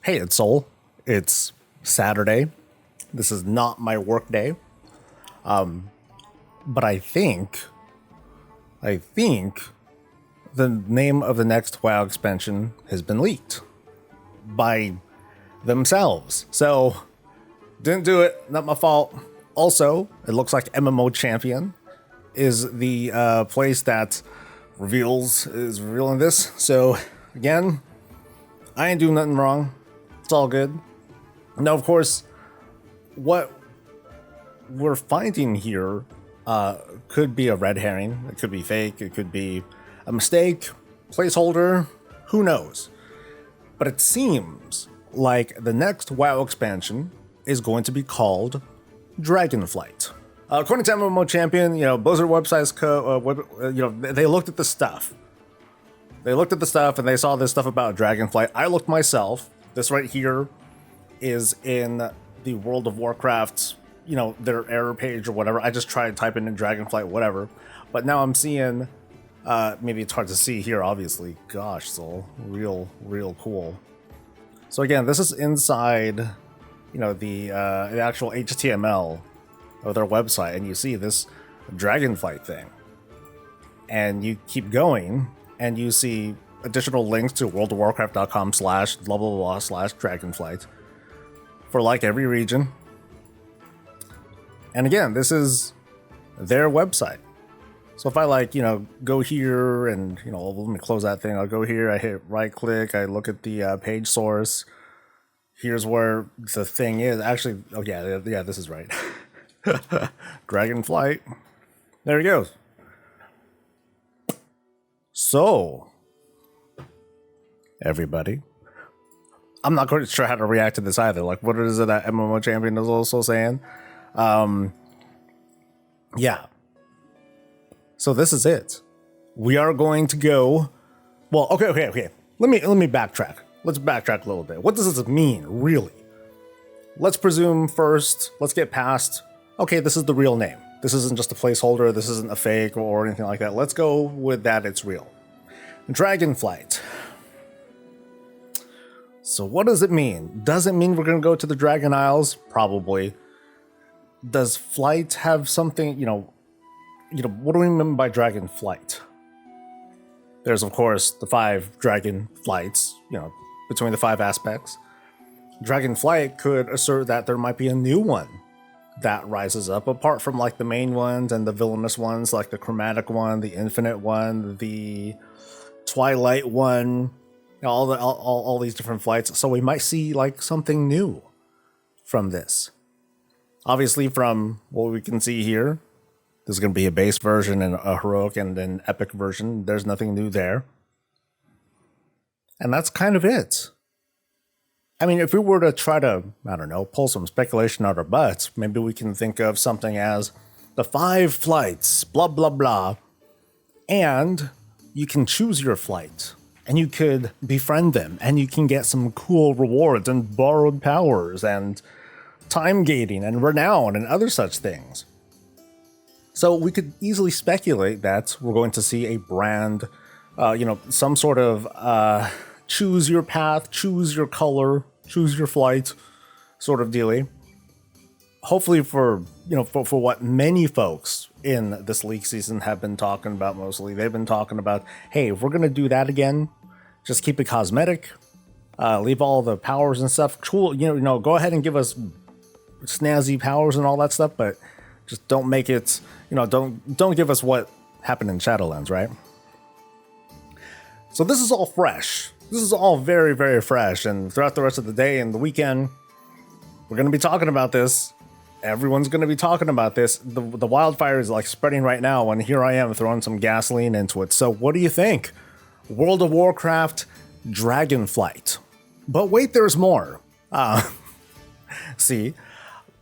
Hey, it's Soul. It's Saturday. This is not my work day. But I think the name of the next WoW expansion has been leaked by themselves. So, didn't do it. Not my fault. Also, it looks like MMO Champion is the place that is revealing this. So, again, I ain't doing nothing wrong. It's all good. Now, of course, what we're finding here could be a red herring. It could be fake. It could be a mistake, placeholder. Who knows? But it seems like the next WoW expansion is going to be called Dragonflight. According to MMO Champion, Blizzard websites, they looked at the stuff. They looked at the stuff and they saw this stuff about Dragonflight. I looked myself. This right here is in the World of Warcraft, their error page or whatever. I just tried typing in Dragonflight, whatever. But now I'm seeing, maybe it's hard to see here, obviously. Gosh, Soul, real cool. So again, this is inside, the actual HTML of their website, and you see this Dragonflight thing. And you keep going, and you see additional links to worldofwarcraft.com/blah/blah//dragonflight for like every region. And again, this is their website. So if I go here and, let me close that thing. I'll go here, I hit right click, I look at the page source. Here's where the thing is. Actually, oh yeah, this is right. Dragonflight. There he goes. So, everybody, I'm not quite sure how to react to this either. Like, what is it that MMO Champion is also saying? Yeah. So this is it. We are going to go. Well, okay. Let me backtrack. Let's backtrack a little bit. What does this mean, really? Let's presume first. Let's get past. Okay, this is the real name. This isn't just a placeholder. This isn't a fake or anything like that. Let's go with that. It's real. Dragonflight. So what does it mean? Does it mean we're going to go to the Dragon Isles? Probably. Does flight have something, what do we mean by dragon flight? There's, of course, the 5 dragon flights, between the 5 aspects. Dragonflight could assert that there might be a new one that rises up, apart from like the main ones and the villainous ones, like the chromatic one, the infinite one, the twilight one, all these different flights. So we might see like something new from this. Obviously, from what we can see here, there's going to be a base version and a heroic and an epic version. There's nothing new there. And that's kind of it. I mean, if we were to try to, pull some speculation out our butts, maybe we can think of something as the 5 flights, blah, blah, blah. And you can choose your flight. And you could befriend them. And you can get some cool rewards and borrowed powers and time gating and renown and other such things. So we could easily speculate that we're going to see a brand, some sort of choose your path, choose your color, choose your flight sort of dealie. Hopefully for what many folks in this leak season have been talking about mostly. They've been talking about, hey, if we're going to do that again, just keep it cosmetic, leave all the powers and stuff. Cool, go ahead and give us snazzy powers and all that stuff, but just don't make it, don't give us what happened in Shadowlands, right? So this is all fresh. This is all very, very fresh, and throughout the rest of the day and the weekend, we're going to be talking about this. Everyone's going to be talking about this. The wildfire is like spreading right now, and here I am throwing some gasoline into it. So what do you think? World of Warcraft Dragonflight. But wait, there's more. See,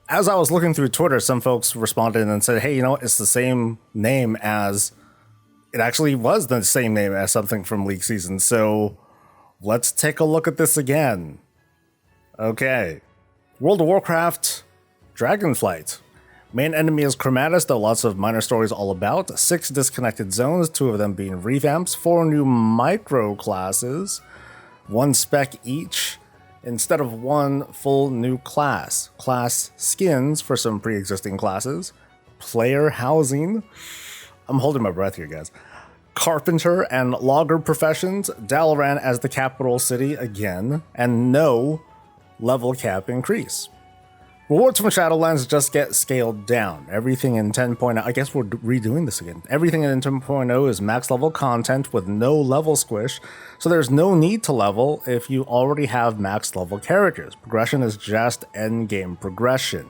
as I was looking through Twitter, some folks responded and said, hey, it's the same name as... It actually was the same name as something from League Season. So let's take a look at this again. Okay. World of Warcraft Dragonflight. Main enemy is Chromatus, though lots of minor stories all about. 6 disconnected zones, 2 of them being revamps, 4 new micro classes, 1 spec each, instead of one full new class. Class skins for some pre-existing classes. Player housing. I'm holding my breath here, guys. Carpenter and logger professions. Dalaran as the capital city again. And no level cap increase. Rewards from Shadowlands just get scaled down. Everything in 10.0, I guess we're redoing this again. Everything in 10.0 is max level content with no level squish, so there's no need to level if you already have max level characters. Progression is just endgame progression.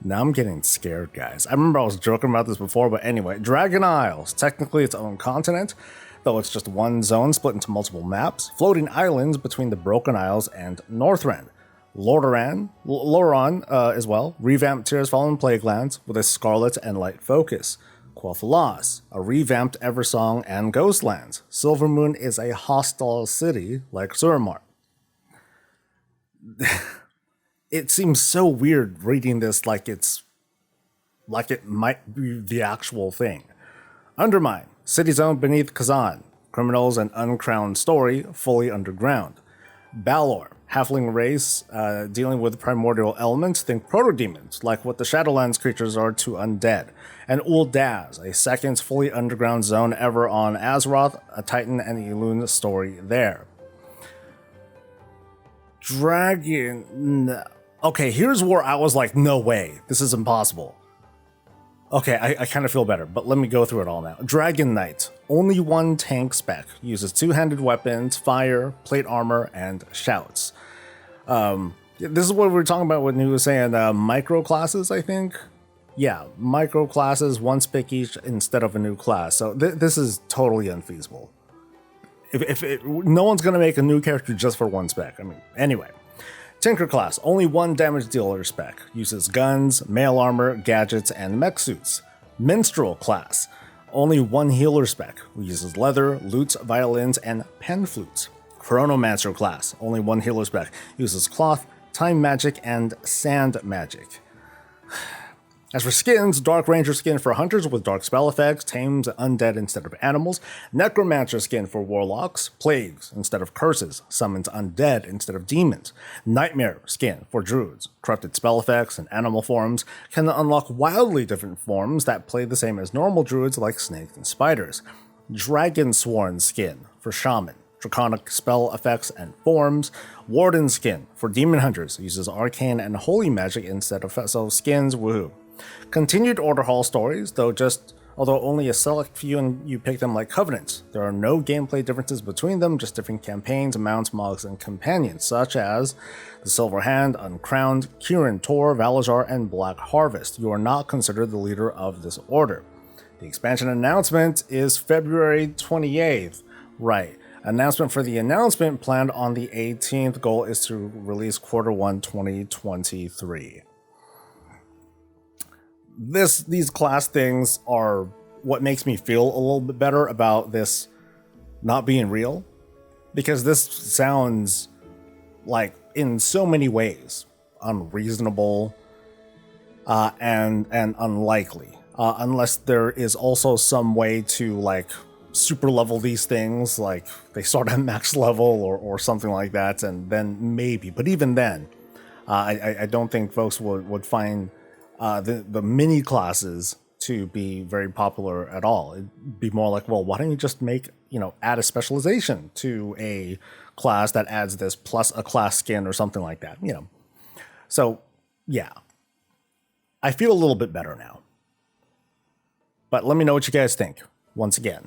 Now I'm getting scared, guys. I remember I was joking about this before, but anyway, Dragon Isles, technically its own continent, though it's just one zone split into multiple maps, floating islands between the Broken Isles and Northrend. Loran as well, revamped Tears Fallen Plaguelands with a Scarlet and Light focus. Quel'Thalas, a revamped Eversong and Ghostlands. Silvermoon is a hostile city like Suramar. It seems so weird reading this like it might be the actual thing. Undermine, city zone beneath Kazan. Criminals and uncrowned story fully underground. Balor, halfling race dealing with primordial elements, think proto-demons, like what the Shadowlands creatures are to undead. And Uldaz, a second fully underground zone ever on Azeroth, a Titan and Elune story there. Dragon... Okay, here's where I was like, no way, this is impossible. Okay, I kind of feel better, but let me go through it all now. Dragon Knight, only one tank spec, uses two-handed weapons, fire, plate armor, and shouts. This is what we were talking about when he was saying micro classes, I think. Yeah, micro classes, one spec each instead of a new class. So this is totally unfeasible. No one's gonna make a new character just for one spec. I mean, anyway. Tinker class, only one damage dealer spec, uses guns, mail armor, gadgets, and mech suits. Minstrel class, only one healer spec, who uses leather, lutes, violins, and pen flutes. Chronomancer class, only one healer spec, uses cloth, time magic, and sand magic. As for skins, Dark Ranger skin for hunters with dark spell effects, tames undead instead of animals, Necromancer skin for warlocks, plagues instead of curses, summons undead instead of demons, Nightmare skin for druids, corrupted spell effects and animal forms, can unlock wildly different forms that play the same as normal druids like snakes and spiders, Dragonsworn skin for shaman, draconic spell effects and forms, Warden skin for demon hunters, uses arcane and holy magic instead of so skins, woohoo. Continued Order Hall stories, although only a select few and you pick them like Covenants. There are no gameplay differences between them, just different campaigns, mounts, mods, and companions, such as the Silver Hand, Uncrowned, Kirin Tor, Valazar, and Black Harvest. You are not considered the leader of this order. The expansion announcement is February 28th. Right. Announcement for the announcement planned on the 18th. Goal is to release Q1 2023. These class things are what makes me feel a little bit better about this not being real, because this sounds like in so many ways unreasonable and unlikely, unless there is also some way to like super level these things, like they start at max level or something like that, and then maybe, but even then I don't think folks would find the mini classes to be very popular at all. It'd be more like, well, why don't you just add a specialization to a class that adds this plus a class skin or something like that, So, yeah. I feel a little bit better now. But let me know what you guys think, once again.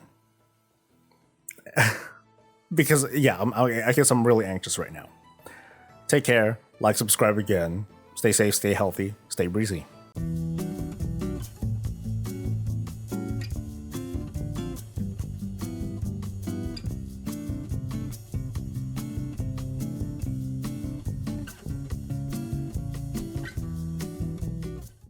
Because, yeah, I guess I'm really anxious right now. Take care, like, subscribe again, stay safe, stay healthy, stay breezy.